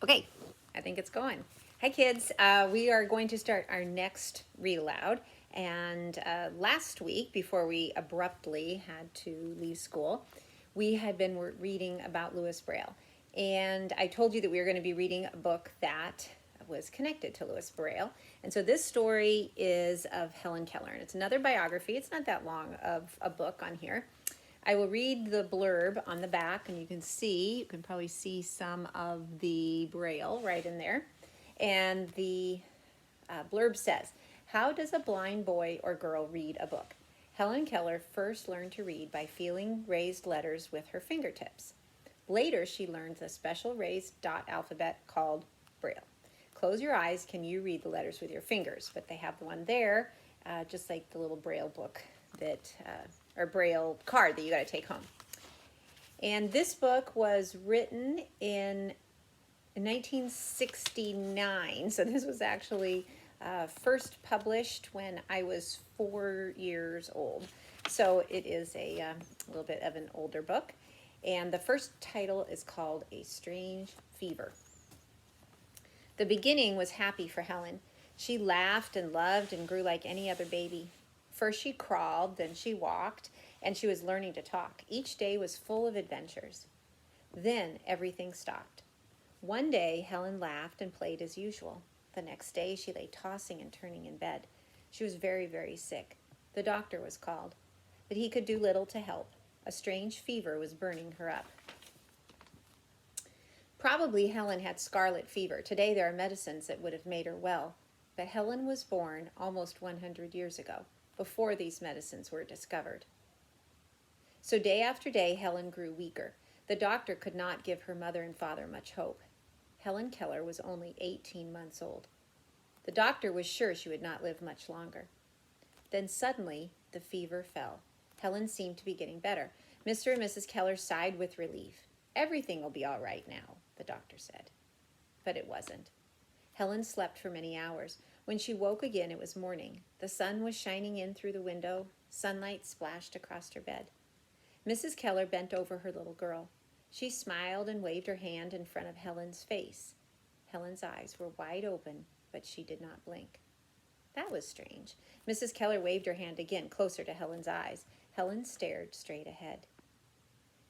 Okay, I think it's going. Hi, kids. We are going to start our next read aloud. And last week, before we abruptly had to leave school, we had been reading about Louis Braille. And I told you that we were going to be reading a book that was connected to Louis Braille. And so this story is of Helen Keller. And it's another biography. It's not that long of a book on here. I will read the blurb on the back, and you can probably see some of the Braille right in there. And the blurb says, how does a blind boy or girl read a book? Helen Keller first learned to read by feeling raised letters with her fingertips. Later, she learned the special raised dot alphabet called Braille. Close your eyes. Can you read the letters with your fingers? But they have the one there, just like the little Braille book that or Braille card that you got to take home. And this book was written in 1969. So this was actually first published when I was 4 years old. So it is a little bit of an older book. And the first title is called A Strange Fever. The beginning was happy for Helen. She laughed and loved and grew like any other baby. First she crawled, then she walked, and she was learning to talk. Each day was full of adventures. Then everything stopped. One day Helen laughed and played as usual. The next day she lay tossing and turning in bed. She was very, very sick. The doctor was called, but he could do little to help. A strange fever was burning her up. Probably Helen had scarlet fever. Today there are medicines that would have made her well. But Helen was born almost 100 years ago, before these medicines were discovered. So day after day, Helen grew weaker. The doctor could not give her mother and father much hope. Helen Keller was only 18 months old. The doctor was sure she would not live much longer. Then suddenly, the fever fell. Helen seemed to be getting better. Mr. and Mrs. Keller sighed with relief. Everything will be all right now, the doctor said. But it wasn't. Helen slept for many hours. When she woke again, it was morning. The sun was shining in through the window. Sunlight splashed across her bed. Mrs. Keller bent over her little girl. She smiled and waved her hand in front of Helen's face. Helen's eyes were wide open, but she did not blink. That was strange. Mrs. Keller waved her hand again, closer to Helen's eyes. Helen stared straight ahead.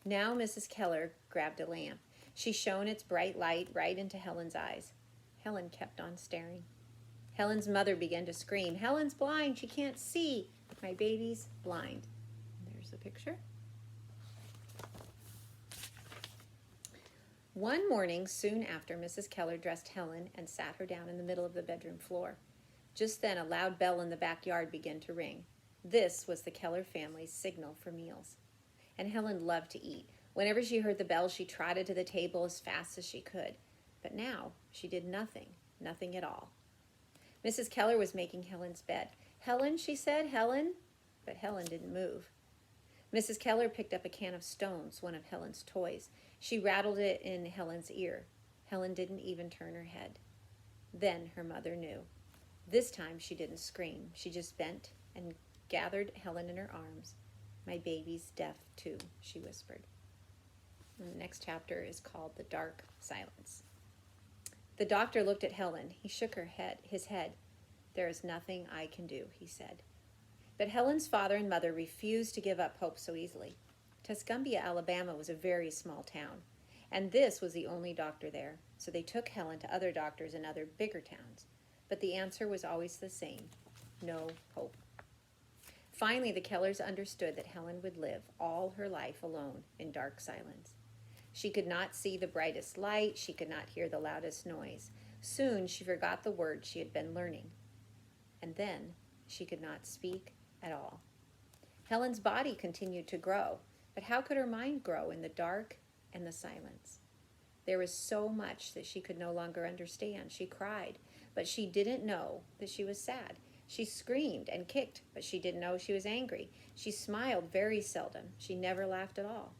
Now Mrs. Keller grabbed a lamp. She shone its bright light right into Helen's eyes. Helen kept on staring. Helen's mother began to scream, "Helen's blind, she can't see. My baby's blind." There's the picture. One morning, soon after, Mrs. Keller dressed Helen and sat her down in the middle of the bedroom floor. Just then, a loud bell in the backyard began to ring. This was the Keller family's signal for meals. And Helen loved to eat. Whenever she heard the bell, she trotted to the table as fast as she could. But now, she did nothing at all. Mrs. Keller was making Helen's bed. "Helen," she said, "Helen." But Helen didn't move. Mrs. Keller picked up a can of stones, one of Helen's toys. She rattled it in Helen's ear. Helen didn't even turn her head. Then her mother knew. This time she didn't scream. She just bent and gathered Helen in her arms. "My baby's deaf too," she whispered. And the next chapter is called The Dark Silence. The doctor looked at Helen. He shook his head. "There is nothing I can do," he said. But Helen's father and mother refused to give up hope so easily. Tuscumbia, Alabama was a very small town, and this was the only doctor there, so they took Helen to other doctors in other bigger towns. But the answer was always the same: no hope. Finally, the Kellers understood that Helen would live all her life alone in dark silence. She could not see the brightest light. She could not hear the loudest noise. Soon she forgot the words she had been learning. And then she could not speak at all. Helen's body continued to grow, but how could her mind grow in the dark and the silence? There was so much that she could no longer understand. She cried, but she didn't know that she was sad. She screamed and kicked, but she didn't know she was angry. She smiled very seldom. She never laughed at all.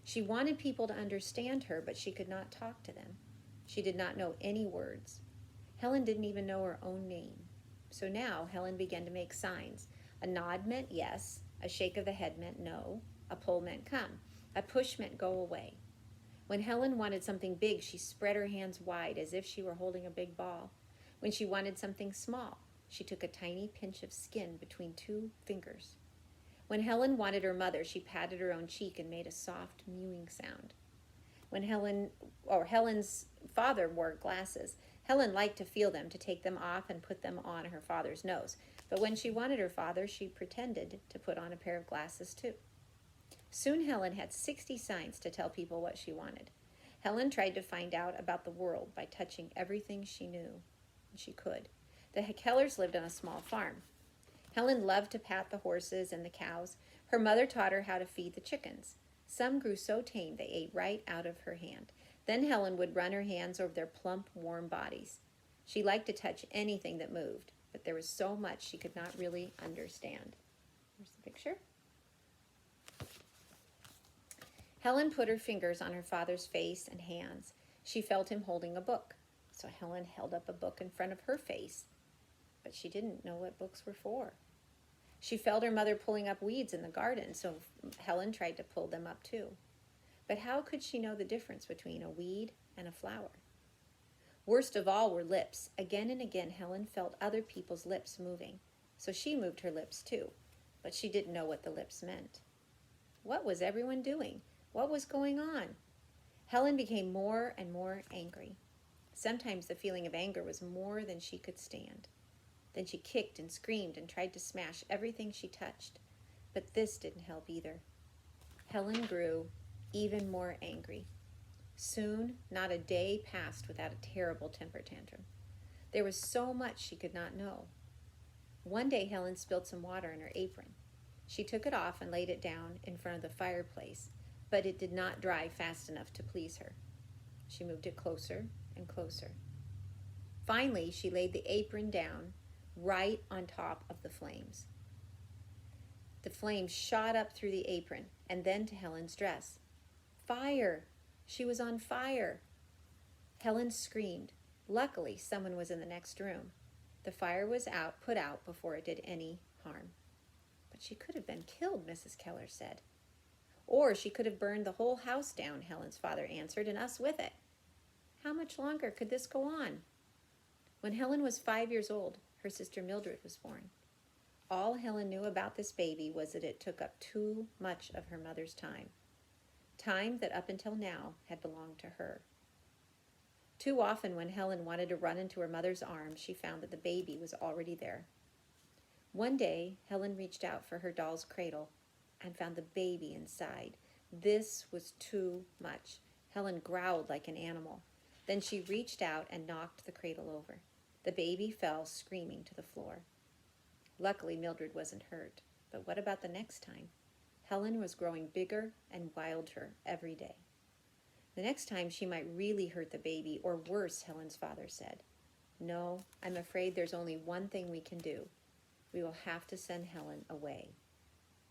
She wanted people to understand her, but she could not talk to them. She did not know any words. Helen didn't even know her own name. So now Helen began to make signs. A nod meant yes, a shake of the head meant no, a pull meant come, a push meant go away. When Helen wanted something big, she spread her hands wide as if she were holding a big ball. When she wanted something small, she took a tiny pinch of skin between two fingers. When Helen wanted her mother, she patted her own cheek and made a soft mewing sound. When Helen's father wore glasses, Helen liked to feel them, to take them off and put them on her father's nose. But when she wanted her father, she pretended to put on a pair of glasses too. Soon Helen had 60 signs to tell people what she wanted. Helen tried to find out about the world by touching everything she knew and she could. The Kellers lived on a small farm. Helen loved to pat the horses and the cows. Her mother taught her how to feed the chickens. Some grew so tame they ate right out of her hand. Then Helen would run her hands over their plump, warm bodies. She liked to touch anything that moved, but there was so much she could not really understand. Here's the picture. Helen put her fingers on her father's face and hands. She felt him holding a book, so Helen held up a book in front of her face, but she didn't know what books were for. She felt her mother pulling up weeds in the garden, so Helen tried to pull them up too. But how could she know the difference between a weed and a flower? Worst of all were lips. Again and again, Helen felt other people's lips moving, so she moved her lips too, but she didn't know what the lips meant. What was everyone doing? What was going on? Helen became more and more angry. Sometimes the feeling of anger was more than she could stand. Then she kicked and screamed and tried to smash everything she touched. But this didn't help either. Helen grew even more angry. Soon, not a day passed without a terrible temper tantrum. There was so much she could not know. One day, Helen spilled some water in her apron. She took it off and laid it down in front of the fireplace, but it did not dry fast enough to please her. She moved it closer and closer. Finally, she laid the apron down right on top of the flames. The flames shot up through the apron and then to Helen's dress. Fire! She was on fire! Helen screamed. Luckily, someone was in the next room. The fire was put out before it did any harm. But she could have been killed, Mrs. Keller said. Or she could have burned the whole house down, Helen's father answered, and us with it. How much longer could this go on? When Helen was 5 years old, her sister Mildred was born. All Helen knew about this baby was that it took up too much of her mother's time that up until now had belonged to her. Too often when Helen wanted to run into her mother's arms, she found that the baby was already there. One day, Helen reached out for her doll's cradle and found the baby inside. This was too much. Helen growled like an animal. Then she reached out and knocked the cradle over. The baby fell screaming to the floor. Luckily, Mildred wasn't hurt. But what about the next time? Helen was growing bigger and wilder every day. The next time she might really hurt the baby, or worse, Helen's father said. No, I'm afraid there's only one thing we can do. We will have to send Helen away.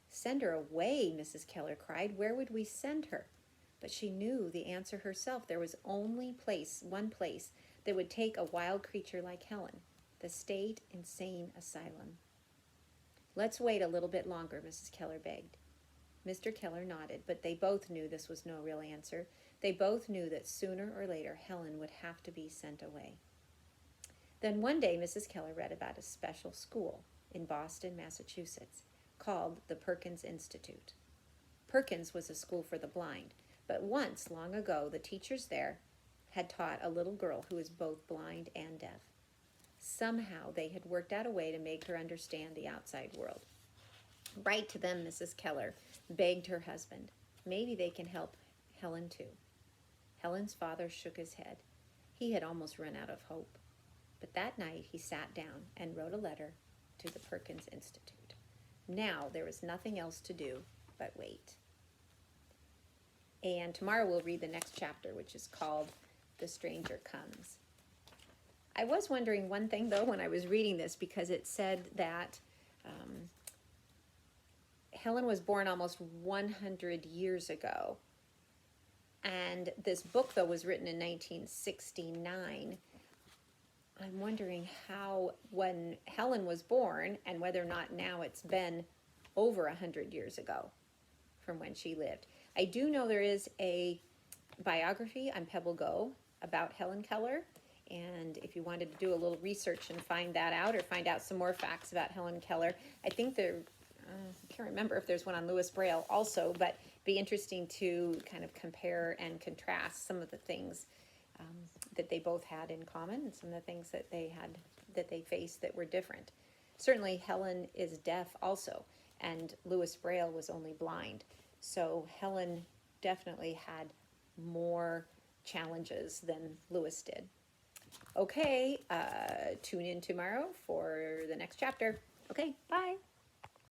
Send her away, Mrs. Keller cried. Where would we send her? But she knew the answer herself. There was only one place that would take a wild creature like Helen, the State Insane Asylum. Let's wait a little bit longer, Mrs. Keller begged. Mr. Keller nodded, but they both knew this was no real answer. They both knew that sooner or later Helen would have to be sent away. Then one day Mrs. Keller read about a special school in Boston, Massachusetts, called the Perkins Institute. Perkins was a school for the blind, but once, long ago, the teachers there had taught a little girl who was both blind and deaf. Somehow they had worked out a way to make her understand the outside world. Write to them, Mrs. Keller begged her husband. Maybe they can help Helen too. Helen's father shook his head. He had almost run out of hope. But that night he sat down and wrote a letter to the Perkins Institute. Now there was nothing else to do but wait. And tomorrow we'll read the next chapter, which is called The Stranger Comes. I was wondering one thing, though, when I was reading this, because it said that Helen was born almost 100 years ago. And this book, though, was written in 1969. I'm wondering how, when Helen was born, and whether or not now it's been over 100 years ago from when she lived. I do know there is a biography on Pebble Go about Helen Keller. And if you wanted to do a little research and find that out, or find out some more facts about Helen Keller, I think I can't remember if there's one on Louis Braille also, but it'd be interesting to kind of compare and contrast some of the things that they both had in common, and some of the things that they faced that were different. Certainly Helen is deaf also, and Louis Braille was only blind. So Helen definitely had more challenges than Louis did. Okay, tune in tomorrow for the next chapter. Okay, bye.